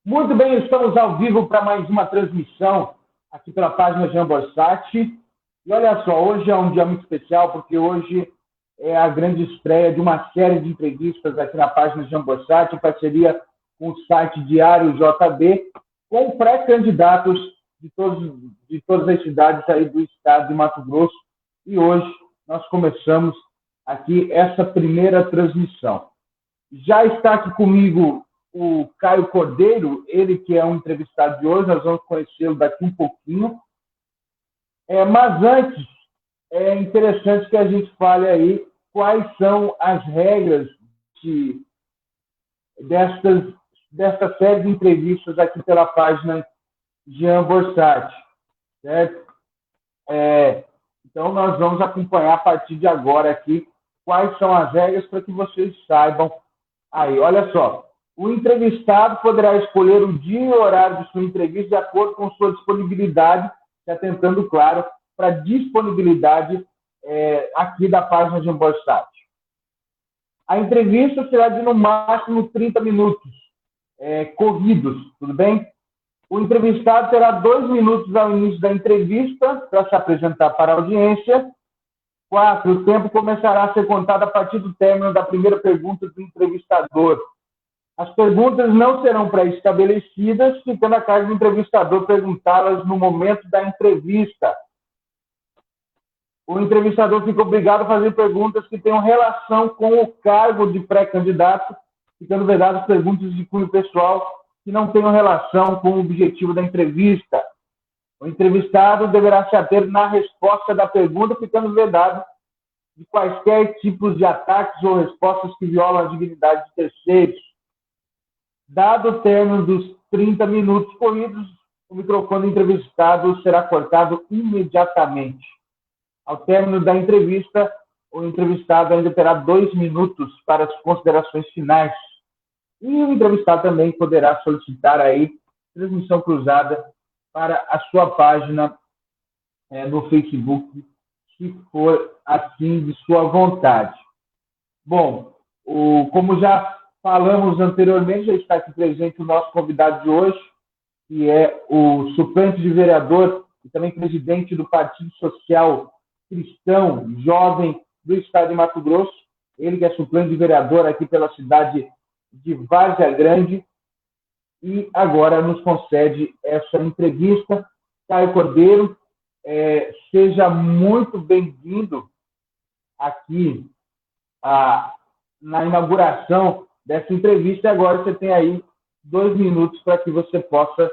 Muito bem, estamos ao vivo para mais uma transmissão aqui pela página Jean Borsat. E olha só, hoje é um dia muito especial, porque hoje é a grande estreia de uma série de entrevistas aqui na página Jean Borsat, em parceria com o site Diário JB, com pré-candidatos de todas as cidades aí do estado de Mato Grosso. E hoje nós começamos aqui essa primeira transmissão. Já está aqui comigo o Caio Cordeiro, ele que é um entrevistado de hoje, nós vamos conhecê-lo daqui um pouquinho. Mas antes, é interessante que a gente fale aí quais são as regras desta série de entrevistas aqui pela página Jean Borsat, certo? Então, nós vamos acompanhar a partir de agora aqui quais são as regras para que vocês saibam. Aí, olha só. O entrevistado poderá escolher o dia e o horário de sua entrevista de acordo com sua disponibilidade, se atentando, claro, para a disponibilidade aqui da página de Borsat. A entrevista será de, no máximo, 30 minutos corridos, tudo bem? O entrevistado terá 2 minutos ao início da entrevista para se apresentar para a audiência. 4. O tempo começará a ser contado a partir do término da primeira pergunta do entrevistador. As perguntas não serão pré-estabelecidas, ficando a cargo do entrevistador perguntá-las no momento da entrevista. O entrevistador fica obrigado a fazer perguntas que tenham relação com o cargo de pré-candidato, ficando vedadas perguntas de cunho pessoal que não tenham relação com o objetivo da entrevista. O entrevistado deverá se ater na resposta da pergunta, ficando vedado de quaisquer tipos de ataques ou respostas que violam a dignidade de terceiros. Dado o término dos 30 minutos corridos, o microfone do entrevistado será cortado imediatamente. Ao término da entrevista, o entrevistado ainda terá 2 minutos para as considerações finais. E o entrevistado também poderá solicitar aí transmissão cruzada para a sua página no Facebook, se for assim de sua vontade. Bom, como já falamos anteriormente, já está aqui presente o nosso convidado de hoje, que é o suplente de vereador e também presidente do Partido Social Cristão Jovem do estado de Mato Grosso, ele que é suplente de vereador aqui pela cidade de Várzea Grande, e agora nos concede essa entrevista. Caio Cordeiro, seja muito bem-vindo aqui na inauguração dessa entrevista. Agora você tem aí 2 minutos para que você possa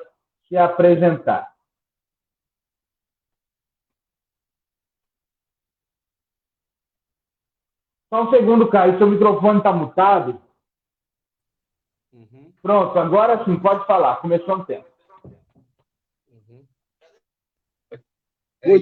se apresentar. Só um segundo, Caio, seu microfone está mutado. Uhum. Pronto, agora sim, pode falar. Começou o tempo.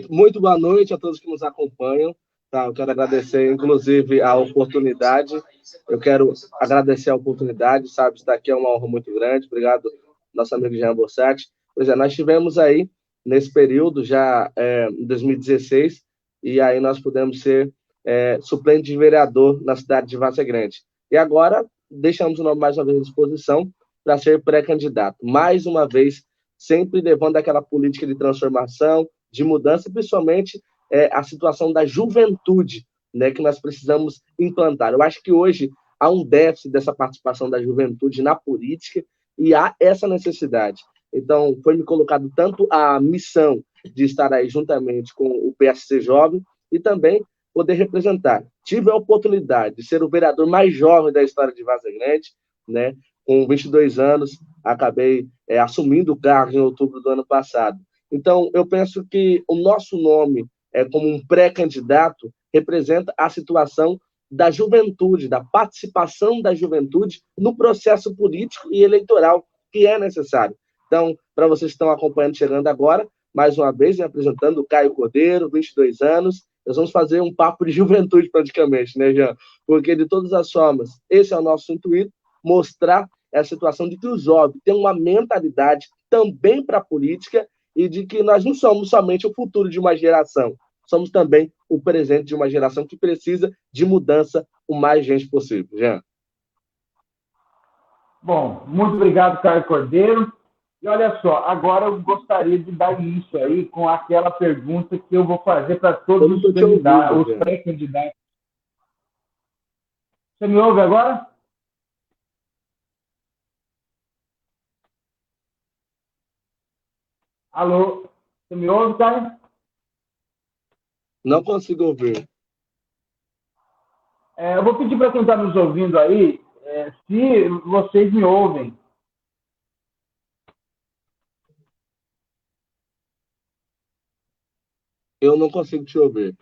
Muito boa noite a todos que nos acompanham. Tá? Eu quero agradecer, inclusive, a oportunidade. Eu quero agradecer a oportunidade, sabe? Estar aqui é uma honra muito grande. Obrigado, nosso amigo Jean Borsat. Pois é, nós tivemos aí, nesse período, já em 2016, e aí nós pudemos ser suplente de vereador na cidade de Várzea Grande. E agora, deixamos o nome mais uma vez à disposição para ser pré-candidato. Mais uma vez, sempre levando aquela política de transformação, de mudança, principalmente a situação da juventude, né, que nós precisamos implantar. Eu acho que hoje há um déficit dessa participação da juventude na política e há essa necessidade. Então, foi me colocado tanto a missão de estar aí juntamente com o PSC Jovem e também poder representar. Tive a oportunidade de ser o vereador mais jovem da história de Várzea Grande, né, com 22 anos, acabei assumindo o cargo em outubro do ano passado. Então, eu penso que o nosso nome, como um pré-candidato, representa a situação da juventude, da participação da juventude no processo político e eleitoral que é necessário. Então, para vocês que estão acompanhando, chegando agora, mais uma vez, me apresentando o Caio Cordeiro, 22 anos, nós vamos fazer um papo de juventude praticamente, né, Jean? Porque, de todas as formas, esse é o nosso intuito, mostrar a situação de que os jovens têm uma mentalidade também para a política e de que nós não somos somente o futuro de uma geração, somos também o presente de uma geração que precisa de mudança o mais urgente possível. Jean. Bom, muito obrigado, Caio Cordeiro. E olha só, agora eu gostaria de dar início aí com aquela pergunta que eu vou fazer para Eu todos não os estou te ouvindo, candidatos, os Jean. pré-candidatos. Você me ouve agora? Alô? Você me ouve, Caio? Não consigo ouvir. Eu vou pedir para quem está nos ouvindo aí, se vocês me ouvem. Eu não consigo te ouvir.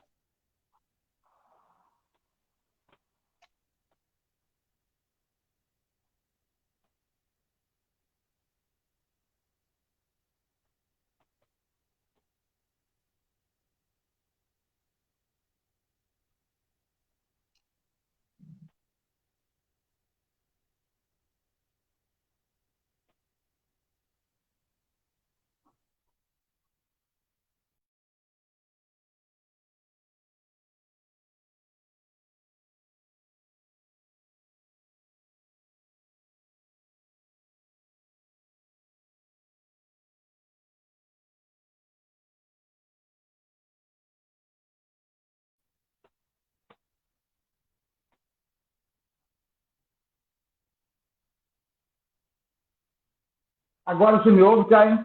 Agora você me ouve, Caio?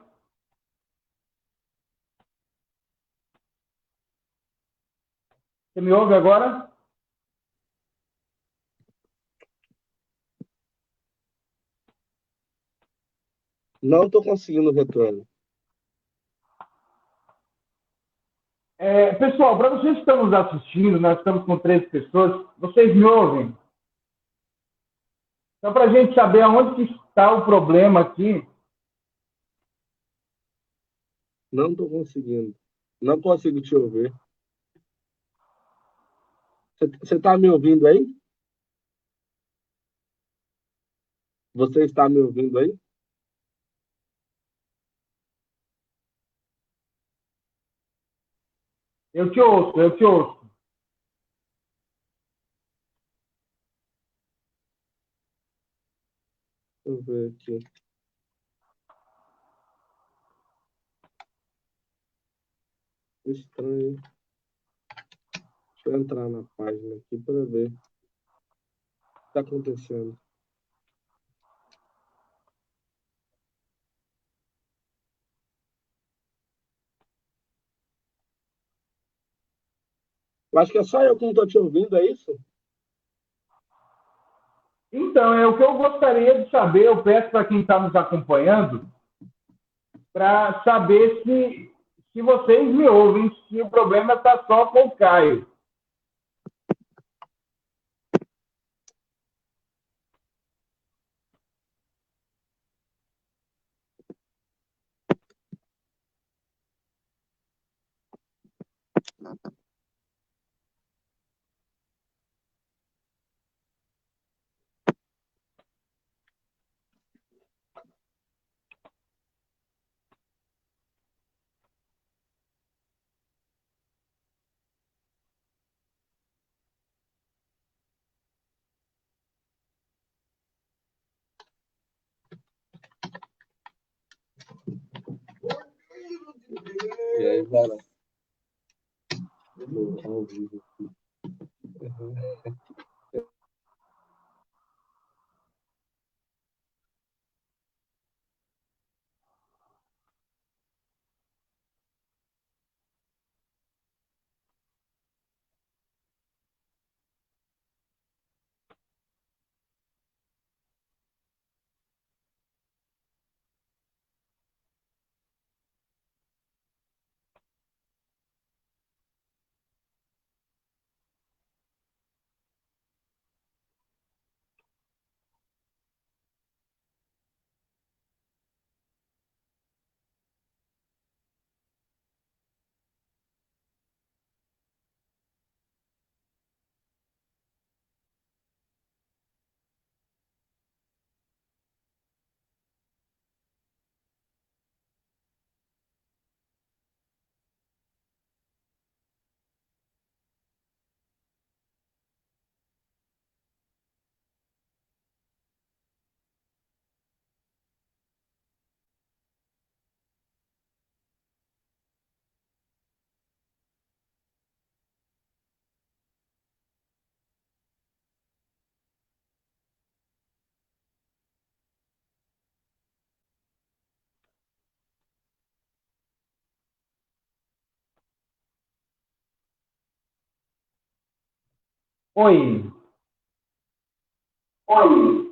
Você me ouve agora? Não estou conseguindo retorno. Pessoal, para vocês que estão nos assistindo, nós estamos com 13 pessoas, vocês me ouvem? Só para a gente saber aonde que está o problema aqui. Não estou conseguindo. Não consigo te ouvir. Você está me ouvindo aí? Você está me ouvindo aí? Eu te ouço, eu te ouço. Deixa eu ver aqui. Estranho. Deixa eu entrar na página aqui para ver o que está acontecendo. Eu acho que é só eu que não estou te ouvindo, é isso? Então, é o que eu gostaria de saber, eu peço para quem está nos acompanhando, para saber se vocês me ouvem, se o problema está só com o Caio. E aí, cara? Ao vivo. Uhum. Oi. Oi.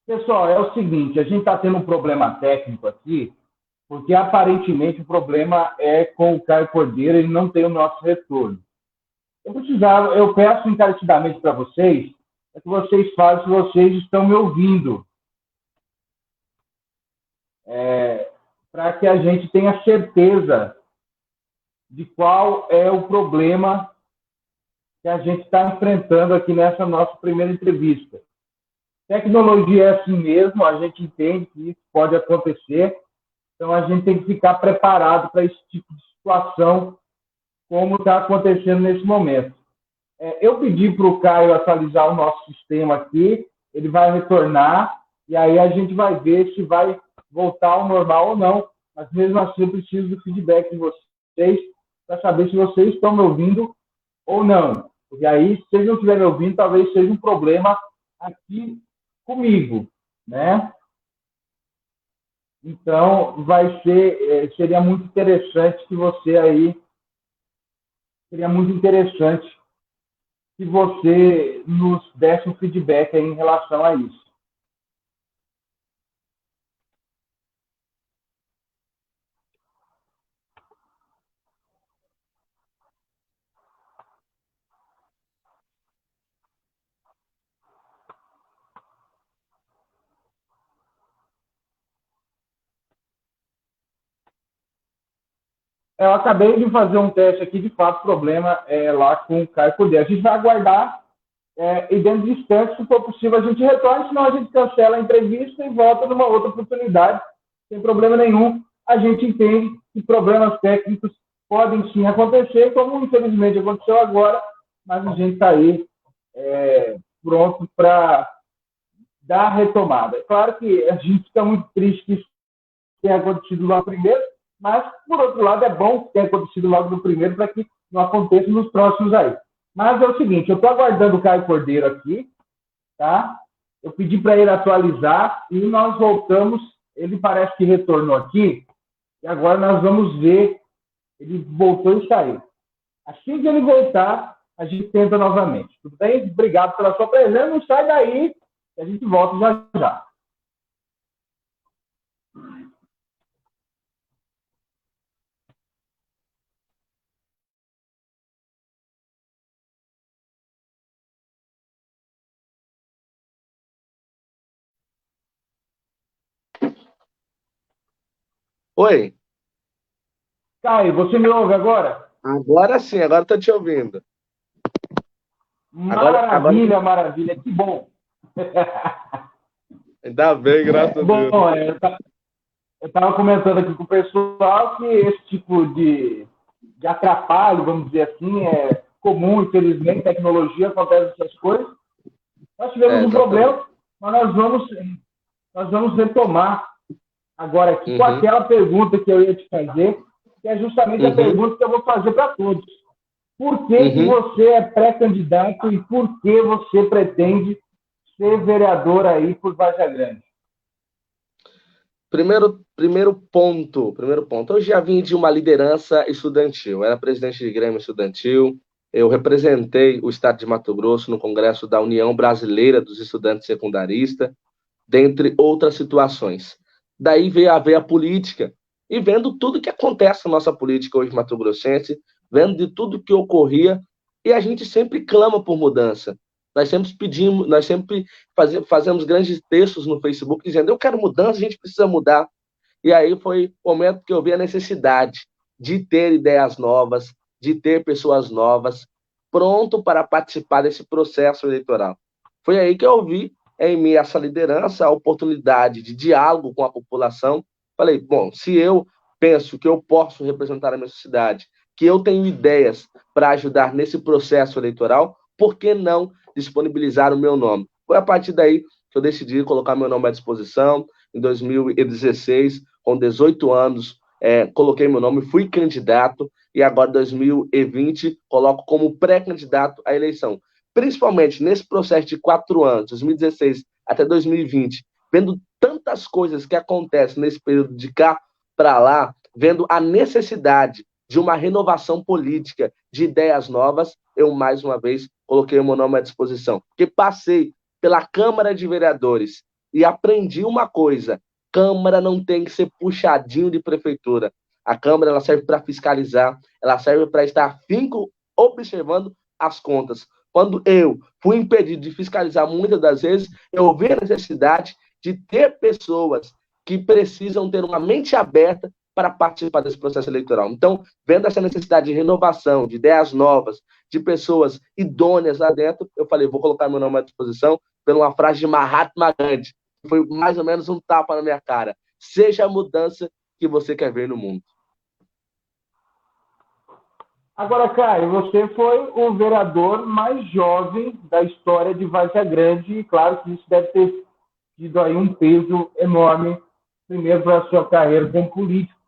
Pessoal, é o seguinte, a gente está tendo um problema técnico aqui, porque aparentemente o problema é com o Caio Cordeiro, ele não tem o nosso retorno. Eu peço encarecidamente para vocês, é que vocês falem se vocês estão me ouvindo, para que a gente tenha certeza de qual é o problema que a gente está enfrentando aqui nessa nossa primeira entrevista. Tecnologia é assim mesmo, a gente entende que isso pode acontecer, então a gente tem que ficar preparado para esse tipo de situação, como está acontecendo nesse momento. Eu pedi para o Caio atualizar o nosso sistema aqui, ele vai retornar, e aí a gente vai ver se vai voltar ao normal ou não, mas mesmo assim eu preciso do feedback de vocês, para saber se vocês estão me ouvindo ou não. Porque aí, se vocês não estiverem me ouvindo, talvez seja um problema aqui comigo, né? Então, seria muito interessante que você aí, seria muito interessante que você nos desse um feedback aí em relação a isso. Eu acabei de fazer um teste aqui, de fato, o problema é lá com o Caio Cordeiro. A gente vai aguardar e dentro de instantes, se for possível, a gente retorna, senão a gente cancela a entrevista e volta numa outra oportunidade, sem problema nenhum. A gente entende que problemas técnicos podem sim acontecer, como infelizmente aconteceu agora, mas a gente está aí pronto para dar a retomada. É claro que a gente fica muito triste que isso tenha acontecido logo primeiro, mas, por outro lado, é bom que tenha acontecido logo no primeiro para que não aconteça nos próximos aí. Mas é o seguinte, eu estou aguardando o Caio Cordeiro aqui, tá? Eu pedi para ele atualizar e nós voltamos. Ele parece que retornou aqui e agora nós vamos ver. Ele voltou e saiu. Assim que ele voltar, a gente tenta novamente. Tudo bem? Obrigado pela sua presença. Não sai daí, a gente volta já já. Oi, Caio, você me ouve agora? agora sim, agora estou te ouvindo. Agora Maravilha, maravilha, que bom. ainda bem, graças a Bom, Deus. eu estava comentando aqui com o pessoal que esse tipo de atrapalho, vamos dizer assim, é comum, infelizmente, tecnologia, acontece essas coisas. Nós tivemos um Exatamente. problema, mas nós vamos retomar agora aqui com Uhum, aquela pergunta que eu ia te fazer, que é justamente a uhum, pergunta que eu vou fazer para todos. Por que, que uhum. você é pré-candidato e por que você pretende ser vereador aí por Vargas Grande? Primeiro ponto. Eu já vim de uma liderança estudantil. Eu era presidente de Grêmio Estudantil. Eu representei o estado de Mato Grosso no Congresso da União Brasileira dos Estudantes Secundaristas, dentre outras situações. Daí veio a política. E vendo tudo que acontece na nossa política hoje mato-grossense, vendo de tudo que ocorria, e a gente sempre clama por mudança. Nós sempre pedimos, nós sempre fazemos grandes textos no Facebook dizendo: eu quero mudança, a gente precisa mudar. E aí foi o momento que eu vi a necessidade de ter ideias novas, de ter pessoas novas, pronto para participar desse processo eleitoral. Foi aí que eu vi em mim essa liderança, a oportunidade de diálogo com a população. Falei, bom, se eu penso que eu posso representar a minha sociedade, que eu tenho ideias para ajudar nesse processo eleitoral, por que não disponibilizar o meu nome? Foi a partir daí que eu decidi colocar meu nome à disposição. Em 2016, com 18 anos, coloquei meu nome, fui candidato, e agora, em 2020, coloco como pré-candidato à eleição. Principalmente nesse processo de 4 anos, 2016 até 2020, vendo tantas coisas que acontecem nesse período de cá para lá, vendo a necessidade de uma renovação política, de ideias novas, eu mais uma vez coloquei o meu nome à disposição. Porque passei pela Câmara de Vereadores e aprendi uma coisa: Câmara não tem que ser puxadinho de prefeitura. A Câmara ela serve para fiscalizar, ela serve para estar afinco observando as contas. Quando eu fui impedido de fiscalizar muitas das vezes, eu vi a necessidade de ter pessoas que precisam ter uma mente aberta para participar desse processo eleitoral. Então, vendo essa necessidade de renovação, de ideias novas, de pessoas idôneas lá dentro, eu falei, vou colocar meu nome à disposição por uma frase de Mahatma Gandhi. Foi mais ou menos um tapa na minha cara. Seja a mudança que você quer ver no mundo. Agora, Caio, você foi o vereador mais jovem da história de Vargas Grande e claro que isso deve ter tido aí um peso enorme, primeiro para a sua carreira como político.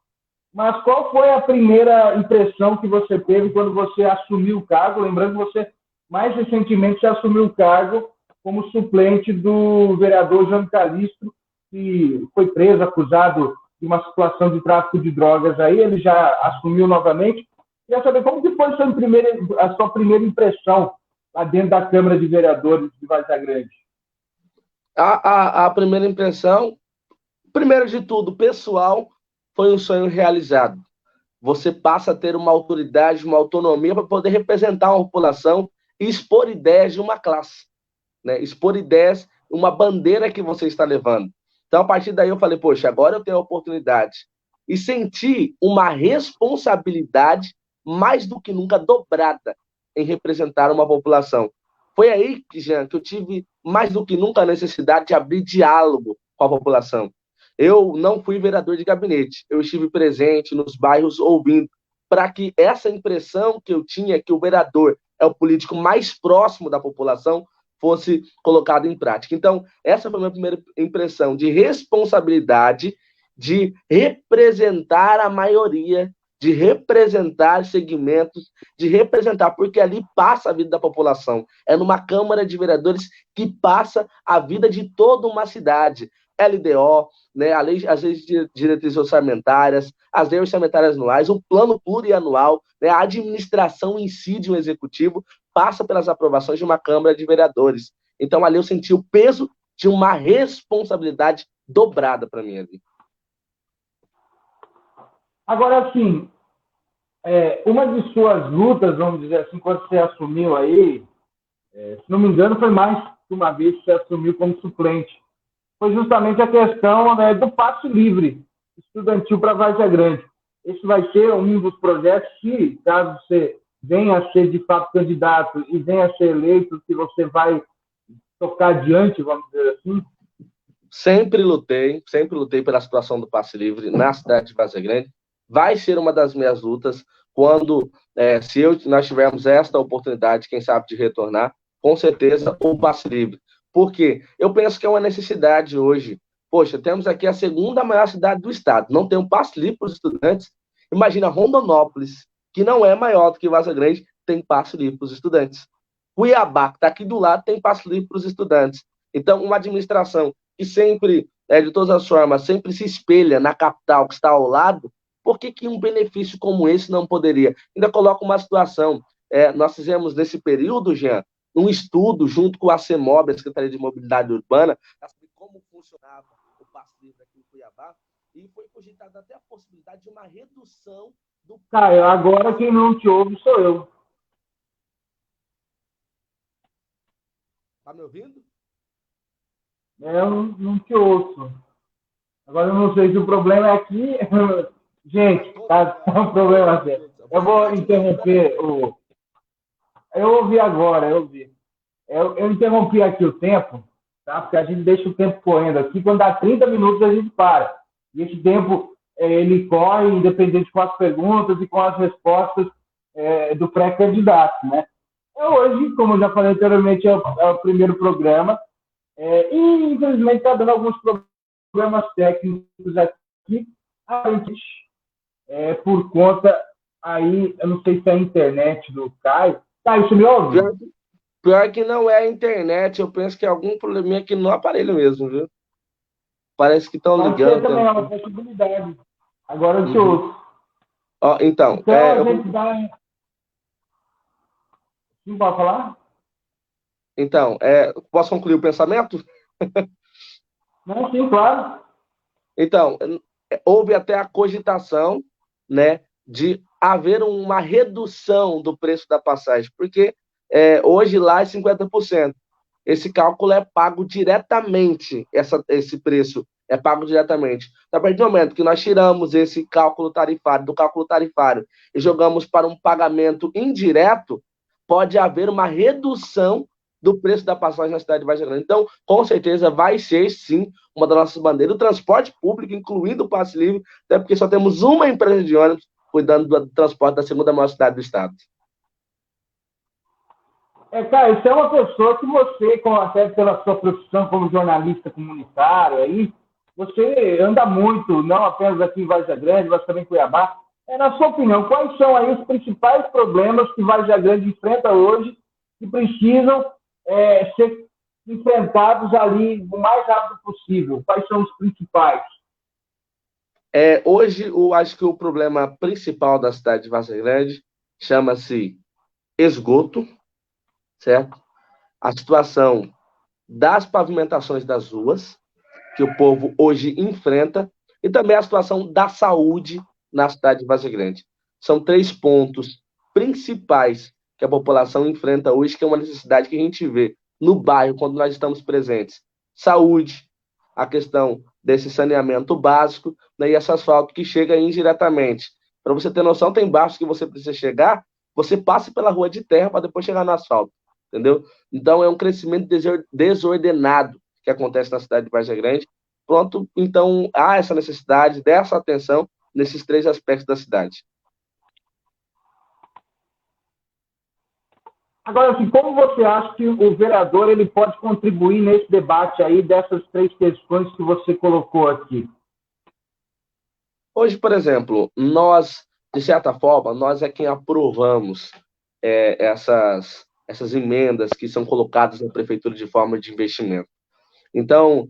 Mas qual foi a primeira impressão que você teve quando você assumiu o cargo? Lembrando que você, mais recentemente, se assumiu o cargo como suplente do vereador João Calixto, que foi preso, acusado de uma situação de tráfico de drogas aí, ele já assumiu novamente. Queria saber como que foi a sua primeira impressão lá dentro da Câmara de Vereadores de Vargas Grande? A primeira impressão, primeiro de tudo, pessoal, foi um sonho realizado. Você passa a ter uma autoridade, uma autonomia para poder representar uma população e expor ideias de uma classe, né? Expor ideias, uma bandeira que você está levando. Então, a partir daí, eu falei, poxa, agora eu tenho a oportunidade. E senti uma responsabilidade mais do que nunca dobrada em representar uma população. Foi aí, Jean, que eu tive mais do que nunca a necessidade de abrir diálogo com a população. Eu não fui vereador de gabinete, eu estive presente nos bairros ouvindo, para que essa impressão que eu tinha, que o vereador é o político mais próximo da população, fosse colocado em prática. Então, essa foi a minha primeira impressão de responsabilidade, de representar a maioria, de representar segmentos, de representar, porque ali passa a vida da população. É numa Câmara de Vereadores que passa a vida de toda uma cidade. LDO, né, as leis de diretrizes orçamentárias, as leis orçamentárias anuais, o plano plurianual, né, a administração em si de um executivo passa pelas aprovações de uma Câmara de Vereadores. Então, ali eu senti o peso de uma responsabilidade dobrada para mim ali. Agora, assim, uma de suas lutas, vamos dizer assim, quando você assumiu aí, se não me engano, foi mais que uma vez que você assumiu como suplente, foi justamente a questão, né, do passe livre. estudantil para Várzea Grande. Esse vai ser um dos projetos que, caso você venha a ser de fato candidato e venha a ser eleito, que você vai tocar adiante, vamos dizer assim? Sempre lutei pela situação do passe livre na cidade de Várzea Grande. Vai ser uma das minhas lutas quando, nós tivermos esta oportunidade, quem sabe, de retornar, com certeza, o passe livre. Porque eu penso que é uma necessidade hoje. Poxa, temos aqui a segunda maior cidade do estado, não tem um passe livre para os estudantes. Imagina Rondonópolis, que não é maior do que Várzea Grande, tem passe livre para os estudantes. Cuiabá, que está aqui do lado, tem passe livre para os estudantes. Então, uma administração que sempre, de todas as formas, sempre se espelha na capital que está ao lado, por que um benefício como esse não poderia? Ainda coloca uma situação, nós fizemos nesse período, Jean, um estudo junto com a CEMOB, a Secretaria de Mobilidade Urbana, sobre como funcionava o passe livre aqui em Cuiabá, e foi cogitada até a possibilidade de uma redução do... Caio, agora quem não te ouve sou eu. Tá me ouvindo? Eu não te ouço. Agora eu não sei se o problema é aqui. Gente, tá um problema sério. Eu vou interromper o. Eu ouvi agora, eu ouvi. Eu interrompi aqui o tempo, tá? Porque a gente deixa o tempo correndo aqui. Quando dá 30 minutos, a gente para. E esse tempo, ele corre, independente com as perguntas e com as respostas do pré-candidato, né? Hoje, como eu já falei anteriormente, é o primeiro programa. E, infelizmente, está dando alguns problemas técnicos aqui, por conta aí, eu não sei se é a internet do Caio. Caio, você me ouve? Pior que não é a internet, eu penso que é algum probleminha aqui no aparelho mesmo, viu? Parece que estão ligando. Também é uma possibilidade. Agora eu te ouço. Então a gente dá... Sim, pode falar? Então, posso concluir o pensamento? Não, sim, claro. Então, houve até a cogitação, né, de haver uma redução do preço da passagem, porque hoje lá é 50%. Esse cálculo é pago diretamente, esse preço é pago diretamente. A partir do momento que nós tiramos esse cálculo tarifário do cálculo tarifário e jogamos para um pagamento indireto, pode haver uma redução do preço da passagem na cidade de Várzea Grande. Então, com certeza, vai ser, sim, uma das nossas bandeiras. O transporte público, incluindo o passe livre, até porque só temos uma empresa de ônibus cuidando do transporte da segunda maior cidade do estado. Cara, você é uma pessoa que você, até pela sua profissão como jornalista comunitário, aí, você anda muito, não apenas aqui em Várzea Grande, mas também em Cuiabá. Na sua opinião, quais são aí os principais problemas que Várzea Grande enfrenta hoje que precisam ser enfrentados ali o mais rápido possível? Quais são os principais? Hoje, eu acho que o problema principal da cidade de Várzea Grande chama-se esgoto, certo? A situação das pavimentações das ruas, que o povo hoje enfrenta, e também a situação da saúde na cidade de Várzea Grande. São 3 pontos principais que a população enfrenta hoje, que é uma necessidade que a gente vê no bairro, quando nós estamos presentes. Saúde, a questão desse saneamento básico, né, e esse asfalto que chega indiretamente. Para você ter noção, tem bairros que você precisa chegar, você passa pela rua de terra para depois chegar no asfalto, entendeu? Então, é um crescimento desordenado que acontece na cidade de Várzea Grande. Pronto, então, há essa necessidade dessa atenção nesses 3 aspectos da cidade. Agora, assim, como você acha que o vereador ele pode contribuir nesse debate aí dessas 3 questões que você colocou aqui? Hoje, por exemplo, nós, de certa forma, nós é quem aprovamos essas emendas que são colocadas na prefeitura de forma de investimento. Então,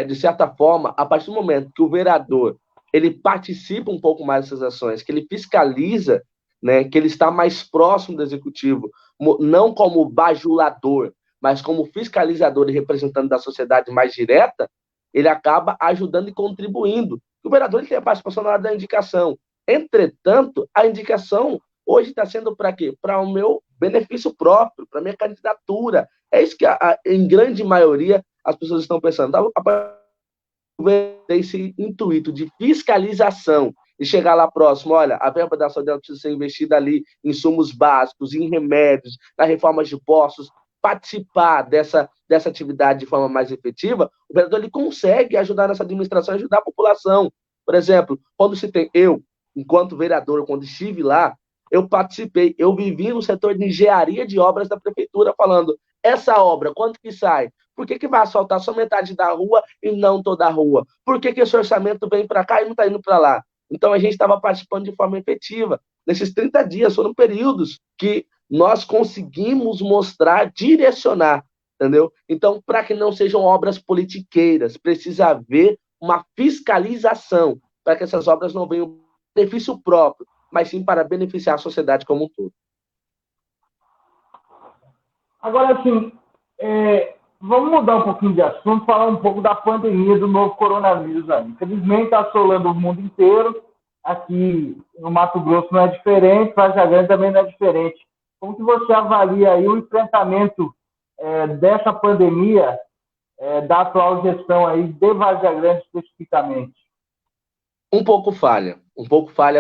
de certa forma, a partir do momento que o vereador ele participa um pouco mais dessas ações, que ele fiscaliza, né, que ele está mais próximo do executivo, não como bajulador, mas como fiscalizador e representante da sociedade mais direta, ele acaba ajudando e contribuindo. O vereador ele tem a participação na hora da indicação. Entretanto, a indicação hoje está sendo para quê? Para o meu benefício próprio, para a minha candidatura. É isso que, em grande maioria, as pessoas estão pensando. A partir do esse intuito de fiscalização e chegar lá próximo, olha, a verba da saúde precisa ser investida ali em insumos básicos, em remédios, na reforma de postos, participar dessa atividade de forma mais efetiva, o vereador ele consegue ajudar nessa administração, ajudar a população. Por exemplo, quando se tem eu, enquanto vereador, quando estive lá, eu participei, eu vivi no setor de engenharia de obras da prefeitura, falando, essa obra, quanto que sai? Por que vai asfaltar só metade da rua e não toda a rua? Por que esse orçamento vem para cá e não está indo para lá? Então, a gente estava participando de forma efetiva. Nesses 30 dias, foram períodos que nós conseguimos mostrar, direcionar, entendeu? Então, para que não sejam obras politiqueiras, precisa haver uma fiscalização, para que essas obras não venham benefício próprio, mas sim para beneficiar a sociedade como um todo. Agora, assim, vamos mudar um pouquinho de assunto, falar um pouco da pandemia do novo coronavírus aí. Infelizmente, está assolando o mundo inteiro. Aqui no Mato Grosso não é diferente, Vargas Grande também não é diferente. Como que você avalia aí o enfrentamento dessa pandemia, da atual gestão aí de Vargas Grande especificamente? Um pouco falha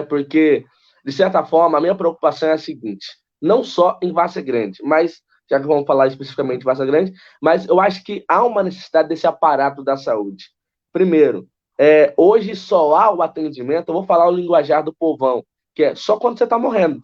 porque, de certa forma, a minha preocupação é a seguinte, não só em Vargas Grande, mas, já que vamos falar especificamente de Vargas Grande, mas eu acho que há uma necessidade desse aparato da saúde. Primeiro, hoje só há o atendimento, eu vou falar o linguajar do povão, que é só quando você está morrendo.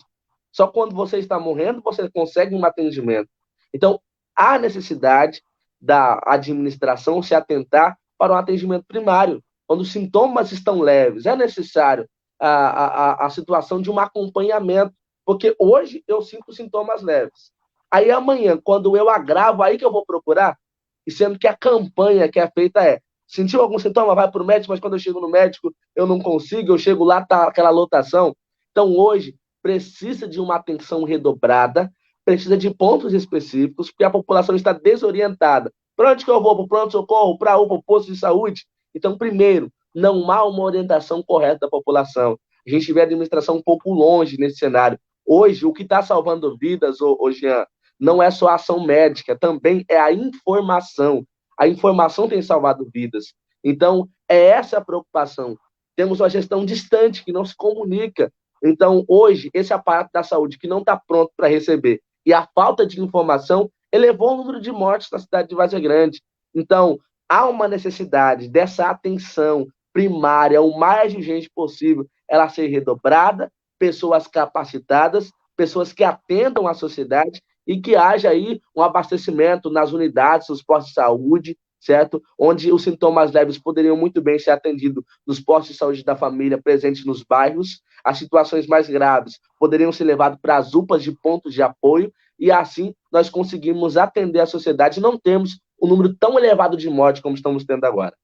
Só quando você está morrendo, você consegue um atendimento. Então, há necessidade da administração se atentar para um atendimento primário. Quando os sintomas estão leves, é necessário a situação de um acompanhamento, porque hoje eu sinto sintomas leves. Aí amanhã, quando eu agravo, aí que eu vou procurar, e sendo que a campanha que é feita sentiu algum sintoma, vai para o médico, mas quando eu chego no médico, eu não consigo, eu chego lá, tá aquela lotação. Então, hoje, precisa de uma atenção redobrada, precisa de pontos específicos, porque a população está desorientada. Para onde que eu vou? Para o pronto-socorro, para a UPA, o posto de saúde? Então, primeiro, não há uma orientação correta da população. A gente vê a administração um pouco longe nesse cenário. Hoje, o que está salvando vidas, Jean, não é só a ação médica, também é a informação. A informação tem salvado vidas. Então, é essa a preocupação. Temos uma gestão distante, que não se comunica. Então, hoje, esse aparato da saúde que não está pronto para receber e a falta de informação elevou o número de mortes na cidade de Vargas Grande. Então, há uma necessidade dessa atenção primária, o mais urgente possível, ela ser redobrada, pessoas capacitadas, pessoas que atendam a sociedade e que haja aí um abastecimento nas unidades, nos postos de saúde, certo? Onde os sintomas leves poderiam muito bem ser atendidos nos postos de saúde da família presentes nos bairros, as situações mais graves poderiam ser levadas para as UPAs de pontos de apoio e assim nós conseguimos atender a sociedade e não temos um número tão elevado de mortes como estamos tendo agora.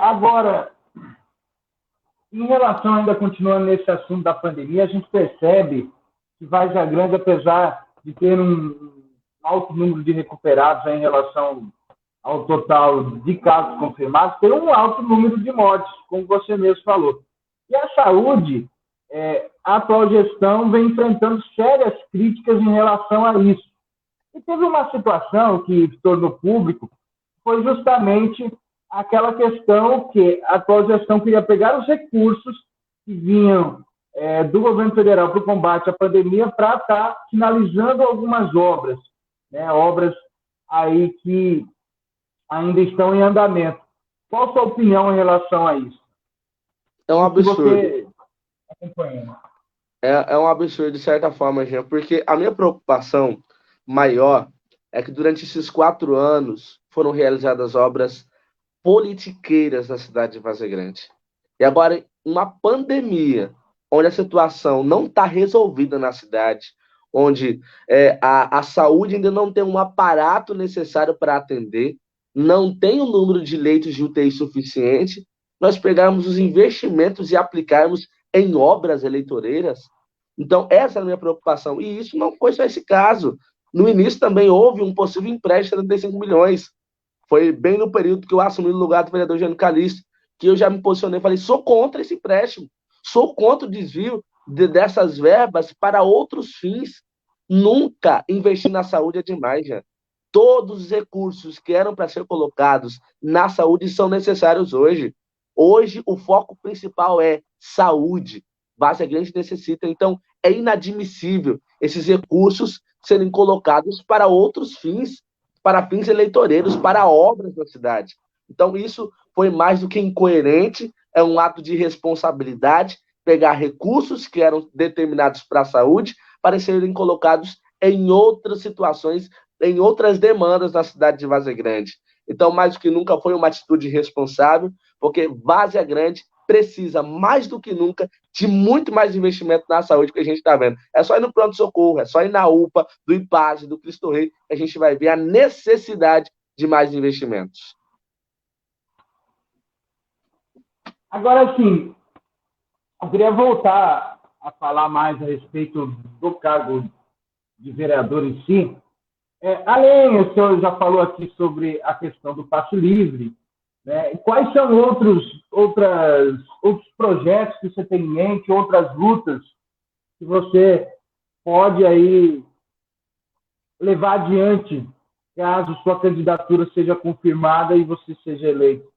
Agora, em relação, ainda continuando nesse assunto da pandemia, a gente percebe que Vargas Grande, apesar de ter um alto número de recuperados em relação ao total de casos confirmados, tem um alto número de mortes, como você mesmo falou. E a saúde, a atual gestão vem enfrentando sérias críticas em relação a isso. E teve uma situação que se tornou público, foi justamente aquela questão que a atual gestão queria pegar os recursos que vinham do governo federal para o combate à pandemia para estar finalizando algumas obras, né, obras aí que ainda estão em andamento. Qual a sua opinião em relação a isso? É um absurdo. Você acompanha? É um absurdo, de certa forma, Jean, porque a minha preocupação maior é que durante esses 4 anos foram realizadas obras politiqueiras na cidade de Vargas Grande. E agora, uma pandemia, onde a situação não está resolvida na cidade, onde a saúde ainda não tem um aparato necessário para atender, não tem um número de leitos de UTI suficiente, nós pegarmos os investimentos e aplicarmos em obras eleitoreiras. Então, essa é a minha preocupação. E isso não foi só esse caso. No início também houve um possível empréstimo de 75 milhões. Foi bem no período que eu assumi o lugar do vereador Jânio Calixto, que eu já me posicionei e falei, sou contra esse empréstimo, sou contra o desvio dessas verbas para outros fins. Nunca investir na saúde é demais, já. todos os recursos que eram para ser colocados na saúde são necessários hoje. Hoje, o foco principal é saúde. Várzea Grande necessita, então, é inadmissível esses recursos serem colocados para outros fins, para fins eleitoreiros, para obras da cidade. Então, isso foi mais do que incoerente, é um ato de responsabilidade, pegar recursos que eram determinados para a saúde para serem colocados em outras situações, em outras demandas na cidade de Várzea Grande. Então, mais do que nunca, foi uma atitude responsável, porque Várzea Grande precisa, mais do que nunca, de muito mais investimento na saúde que a gente está vendo. É só ir no pronto-socorro, é só ir na UPA, do IPASE, do Cristo Rei, que a gente vai ver a necessidade de mais investimentos. Agora, sim, eu queria voltar a falar mais a respeito do cargo de vereador em si. Além, o senhor já falou aqui sobre a questão do passe livre, né? Quais são outros projetos que você tem em mente, outras lutas que você pode aí levar adiante caso sua candidatura seja confirmada e você seja eleito?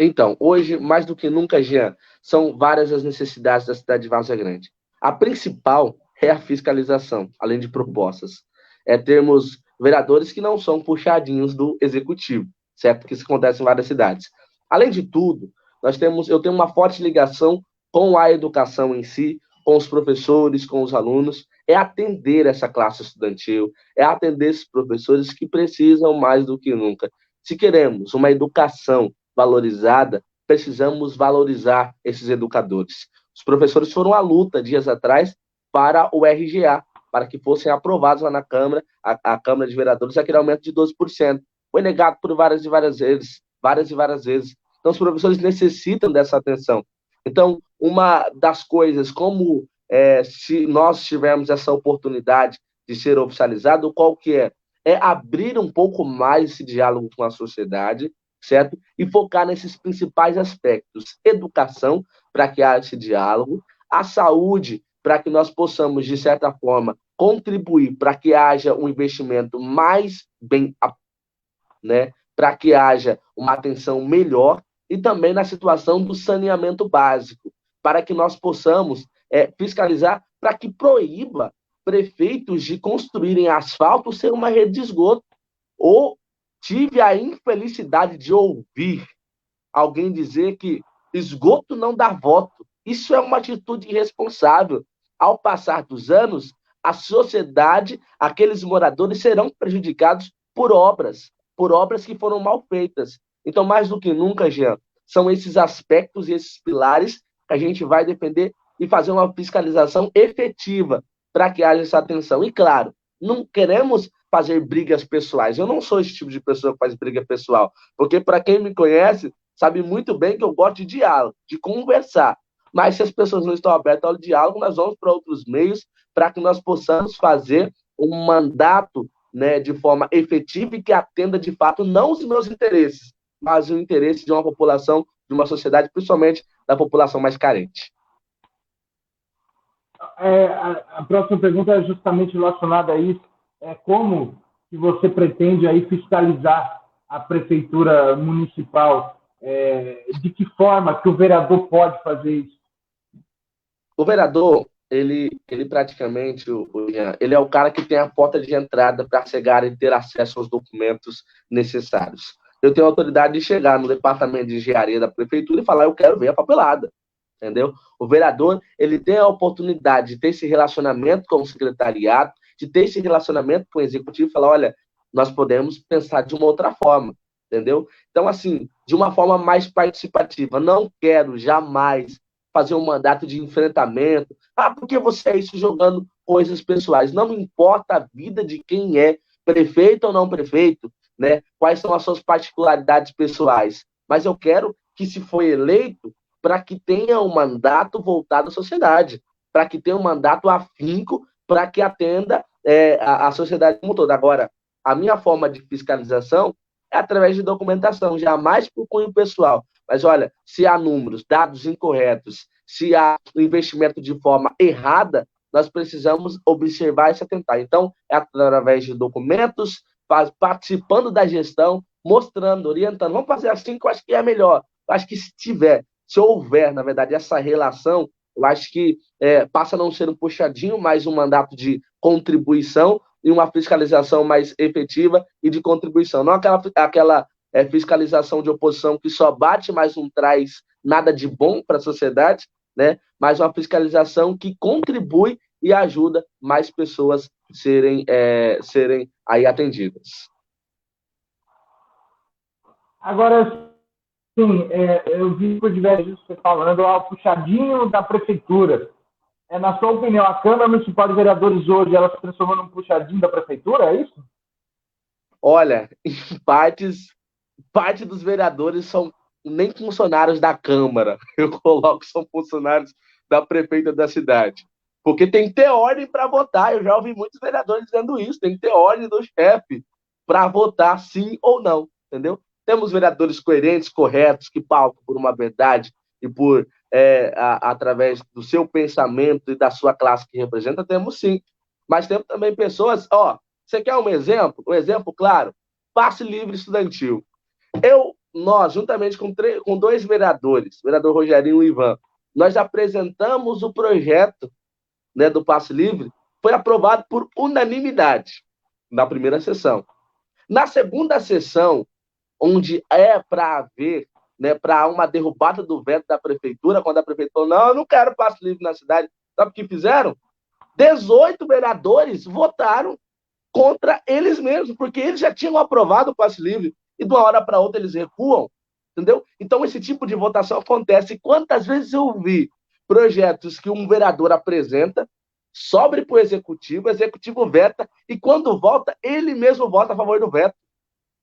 Então, hoje, mais do que nunca, Jean, são várias as necessidades da cidade de Várzea Grande. A principal é a fiscalização, além de propostas. É termos vereadores que não são puxadinhos do executivo, certo? Que isso acontece em várias cidades. Além de tudo, eu tenho uma forte ligação com a educação em si, com os professores, com os alunos, é atender essa classe estudantil, é atender esses professores que precisam mais do que nunca. Se queremos uma educação valorizada, precisamos valorizar esses educadores. Os professores foram à luta dias atrás para o RGA, para que fossem aprovados lá na Câmara, a Câmara de Vereadores, aquele aumento de 12%. Foi negado por várias e várias vezes. Então, os professores necessitam dessa atenção. Então, uma das coisas, se nós tivermos essa oportunidade de ser oficializado, qual que é? É abrir um pouco mais esse diálogo com a sociedade, certo? E focar nesses principais aspectos. Educação, para que haja esse diálogo. A saúde, para que nós possamos, de certa forma, contribuir para que haja um investimento mais bem, né? Para que haja uma atenção melhor. E também na situação do saneamento básico, para que nós possamos fiscalizar, para que proíba prefeitos de construírem asfalto sem uma rede de esgoto. Ou tive a infelicidade de ouvir alguém dizer que esgoto não dá voto. Isso é uma atitude irresponsável. Ao passar dos anos, a sociedade, aqueles moradores serão prejudicados por obras que foram mal feitas. Então, mais do que nunca, Jean, são esses aspectos e esses pilares que a gente vai defender e fazer uma fiscalização efetiva para que haja essa atenção. E, claro, não queremos fazer brigas pessoais. Eu não sou esse tipo de pessoa que faz briga pessoal, porque para quem me conhece, sabe muito bem que eu gosto de diálogo, de conversar. Mas se as pessoas não estão abertas ao diálogo, nós vamos para outros meios para que nós possamos fazer um mandato, né, de forma efetiva e que atenda, de fato, não os meus interesses, mas o interesse de uma população, de uma sociedade, principalmente da população mais carente. A próxima pergunta é justamente relacionada a isso. Como que você pretende aí fiscalizar a prefeitura municipal? De que forma que o vereador pode fazer isso? O vereador, ele praticamente, ele é o cara que tem a porta de entrada para chegar e ter acesso aos documentos necessários. Eu tenho a autoridade de chegar no departamento de engenharia da prefeitura e falar, eu quero ver a papelada, entendeu? O vereador, ele tem a oportunidade de ter esse relacionamento com o secretariado, de ter esse relacionamento com o executivo e falar, olha, nós podemos pensar de uma outra forma, entendeu? Então, assim, de uma forma mais participativa. Não quero jamais fazer um mandato de enfrentamento. Porque você é isso, jogando coisas pessoais. Não me importa a vida de quem é, prefeito ou não prefeito, né? Quais são as suas particularidades pessoais. Mas eu quero que, se for eleito, para que tenha um mandato voltado à sociedade, para que tenha um mandato afinco, para que atenda a sociedade como toda. Agora, a minha forma de fiscalização é através de documentação, jamais por cunho pessoal. Mas, olha, se há números, dados incorretos, se há investimento de forma errada, nós precisamos observar e se atentar. Então, é através de documentos, participando da gestão, mostrando, orientando. Vamos fazer assim que eu acho que é melhor. Eu acho que se houver, na verdade, essa relação, eu acho que passa a não ser um puxadinho, mas um mandato de contribuição e uma fiscalização mais efetiva e de contribuição. Não aquela fiscalização de oposição que só bate, mas não traz nada de bom para a sociedade, né? Mas uma fiscalização que contribui e ajuda mais pessoas serem aí atendidas. Agora, sim, eu vi por diversos vezes você falando ao puxadinho da prefeitura. Na sua opinião, a Câmara Municipal de Vereadores hoje, ela se transformou num puxadinho da prefeitura, é isso? Olha, em parte dos vereadores são nem funcionários da Câmara. Eu coloco são funcionários da prefeita da cidade. Porque tem que ter ordem para votar. Eu já ouvi muitos vereadores dizendo isso. Tem que ter ordem do chefe para votar sim ou não, entendeu? Temos vereadores coerentes, corretos, que pautam por uma verdade e por através do seu pensamento e da sua classe que representa, temos sim. Mas temos também pessoas, você quer um exemplo? Um exemplo claro, passe livre estudantil. Nós, juntamente com dois vereadores, o vereador Rogerinho e o Ivan, nós apresentamos o projeto, né, do passe livre, foi aprovado por unanimidade na primeira sessão. Na segunda sessão, onde para haver, né, para uma derrubada do veto da prefeitura, quando a prefeitura falou, não, eu não quero passe livre na cidade, sabe o que fizeram? 18 vereadores votaram contra eles mesmos, porque eles já tinham aprovado o passe livre e de uma hora para outra eles recuam, entendeu? Então esse tipo de votação acontece. Quantas vezes eu vi projetos que um vereador apresenta, sobe para o executivo veta, e quando vota, ele mesmo vota a favor do veto.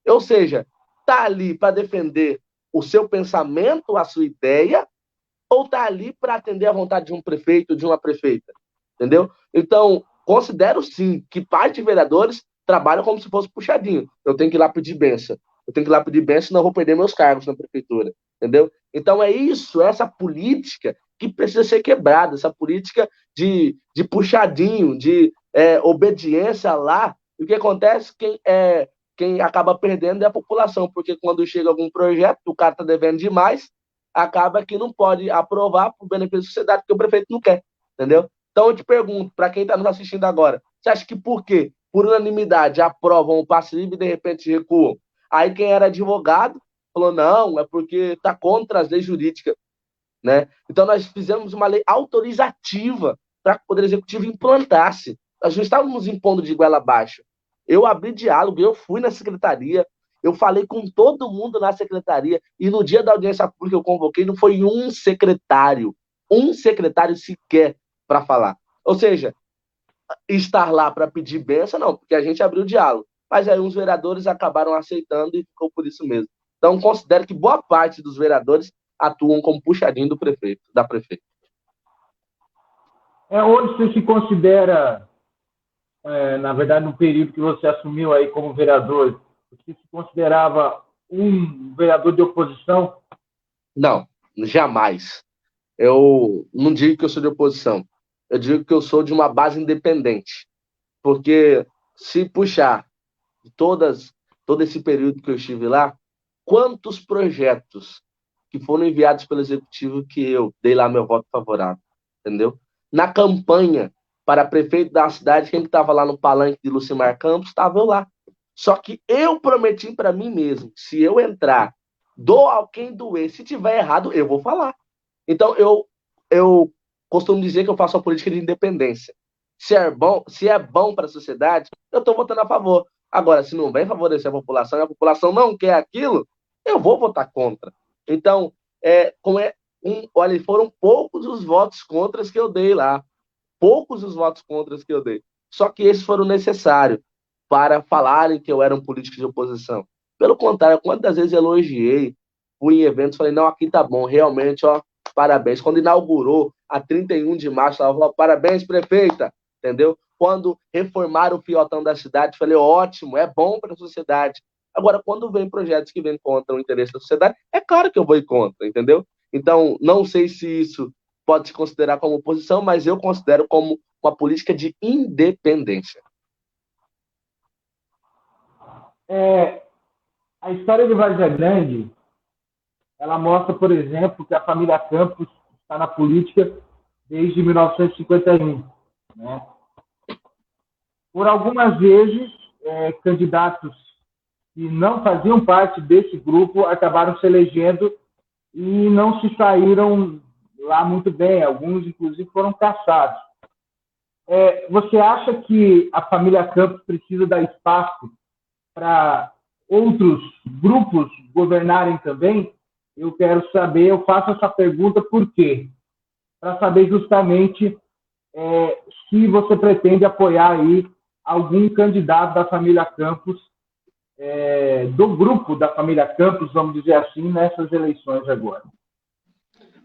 Ou seja, está ali para defender o seu pensamento, a sua ideia, ou está ali para atender à vontade de um prefeito, de uma prefeita, entendeu? Então, considero sim que parte de vereadores trabalham como se fosse puxadinho. Eu tenho que ir lá pedir benção. Senão eu vou perder meus cargos na prefeitura, entendeu? Então é isso, essa política que precisa ser quebrada, essa política de puxadinho, de obediência lá. E o que acontece? Quem acaba perdendo é a população, porque quando chega algum projeto, o cara está devendo demais, acaba que não pode aprovar por benefício da sociedade, porque o prefeito não quer, entendeu? Então eu te pergunto, para quem está nos assistindo agora, você acha que por quê? Por unanimidade aprovam o passe livre e de repente recuam? Aí quem era advogado falou, não, é porque está contra as leis jurídicas, né? Então nós fizemos uma lei autorizativa para que o Poder Executivo implantasse. Nós não estávamos impondo de goela abaixo. Eu abri diálogo, eu fui na secretaria, eu falei com todo mundo na secretaria, e no dia da audiência pública que eu convoquei, não foi um secretário sequer para falar. Ou seja, estar lá para pedir benção, não, porque a gente abriu diálogo. Mas aí uns vereadores acabaram aceitando e ficou por isso mesmo. Então, considero que boa parte dos vereadores atuam como puxadinho do prefeito, da prefeita. Hoje você se considera, na verdade, no período que você assumiu aí como vereador, você se considerava um vereador de oposição? Não, jamais. Eu não digo que eu sou de oposição. Eu digo que eu sou de uma base independente. Porque se puxar todo esse período que eu estive lá, quantos projetos que foram enviados pelo executivo que eu dei lá meu voto favorável, entendeu? Na campanha para prefeito da cidade, quem estava lá no palanque de Lucimar Campos, estava eu lá. Só que eu prometi para mim mesmo, se eu entrar, doa quem doer, se tiver errado, eu vou falar. Então, eu costumo dizer que eu faço uma política de independência. Se é bom para a sociedade, eu estou votando a favor. Agora, se não vem favorecer a população e a população não quer aquilo, eu vou votar contra. Então, olha, foram poucos os votos contras que eu dei lá. Poucos os votos contras que eu dei. Só que esses foram necessários para falarem que eu era um político de oposição. Pelo contrário, quantas vezes elogiei, fui em eventos, falei, não, aqui tá bom, realmente, ó, parabéns. Quando inaugurou, a 31 de março, ela falou, parabéns, prefeita, entendeu? Quando reformaram o fiotão da cidade, falei, ótimo, é bom para a sociedade. Agora, quando vem projetos que vêm contra o interesse da sociedade, é claro que eu vou ir contra, entendeu? Então, não sei se isso pode se considerar como oposição, mas eu considero como uma política de independência. É, a história de Várzea Grande, ela mostra, por exemplo, que a família Campos está na política desde 1951, né? Por algumas vezes, candidatos que não faziam parte desse grupo acabaram se elegendo e não se saíram lá muito bem. Alguns, inclusive, foram caçados. Você acha que a família Campos precisa dar espaço para outros grupos governarem também? Eu quero saber, eu faço essa pergunta por quê? Para saber justamente se você pretende apoiar aí algum candidato da família Campos, do grupo da família Campos, vamos dizer assim, nessas eleições agora.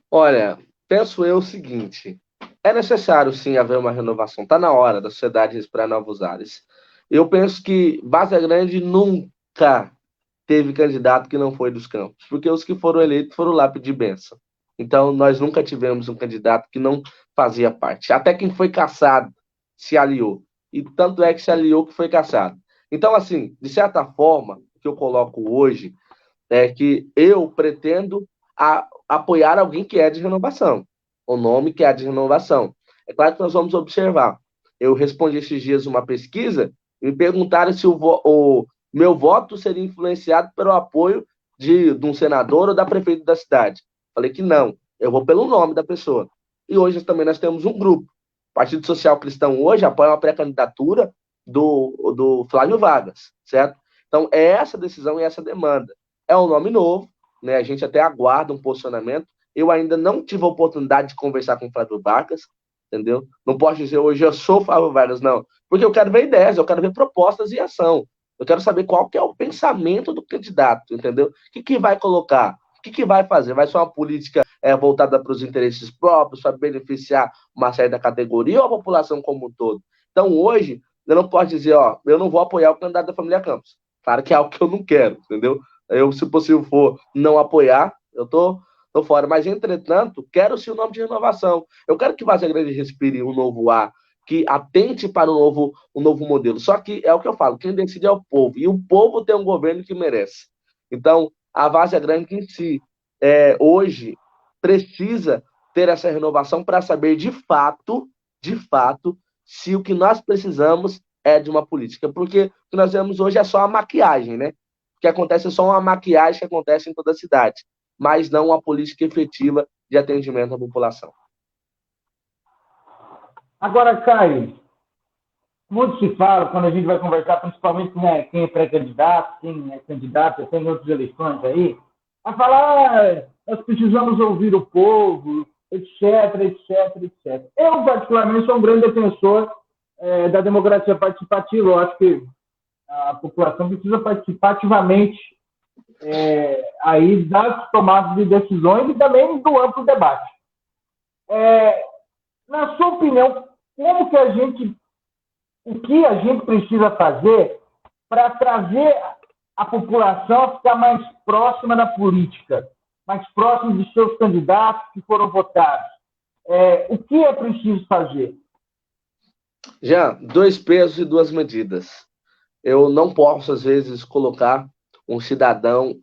Olha, penso eu o seguinte: é necessário sim haver uma renovação, está na hora da sociedade respirar novos ares. Eu penso que Várzea Grande nunca teve candidato que não foi dos Campos, porque os que foram eleitos foram lá pedir bênção. Então, nós nunca tivemos um candidato que não fazia parte. Até quem foi caçado se aliou. E tanto é que se aliou que foi caçado. Então, assim, de certa forma, o que eu coloco hoje é que eu pretendo apoiar alguém que é de renovação. O nome que é de renovação. É claro que nós vamos observar. Eu respondi esses dias uma pesquisa e me perguntaram se o meu voto seria influenciado pelo apoio de um senador ou da prefeita da cidade. Falei que não, eu vou pelo nome da pessoa. E hoje também nós temos um grupo. O Partido Social Cristão hoje apoia uma pré-candidatura do Flávio Vargas, certo? Então, é essa decisão e essa demanda. É um nome novo, né? A gente até aguarda um posicionamento. Eu ainda não tive a oportunidade de conversar com o Flávio Vargas, entendeu? Não posso dizer hoje eu sou o Flávio Vargas, não. Porque eu quero ver ideias, eu quero ver propostas e ação. Eu quero saber qual que é o pensamento do candidato, entendeu? O que vai colocar? O que vai fazer? Vai ser uma política voltada para os interesses próprios, para beneficiar uma certa categoria ou a população como um todo? Então, hoje, eu não posso dizer, ó, eu não vou apoiar o candidato da família Campos. Claro que é algo que eu não quero, entendeu? Eu, se possível for não apoiar, eu tô fora. Mas, entretanto, quero sim o nome de renovação. Eu quero que Várzea Grande respire um novo ar, que atente para um novo modelo. Só que é o que eu falo, quem decide é o povo. E o povo tem um governo que merece. Então, a Várzea Grande em si, hoje, precisa ter essa renovação para saber de fato, se o que nós precisamos é de uma política. Porque o que nós vemos hoje é só a maquiagem, né? O que acontece é só uma maquiagem que acontece em toda a cidade, mas não uma política efetiva de atendimento à população. Agora, Caio, muito se fala, quando a gente vai conversar, principalmente com quem é pré-candidato, quem é candidato, tem outras eleições aí, a falar, nós precisamos ouvir o povo, etc, etc, etc. Eu, particularmente, sou um grande defensor da democracia participativa. Eu acho que a população precisa participar ativamente aí das tomadas de decisões e também do amplo debate. Na sua opinião, o que a gente precisa fazer para trazer a população a ficar mais próxima da política, mais próxima de seus candidatos que foram votados? O que é preciso fazer? Já, 2 pesos e 2 medidas. Eu não posso, às vezes, colocar um cidadão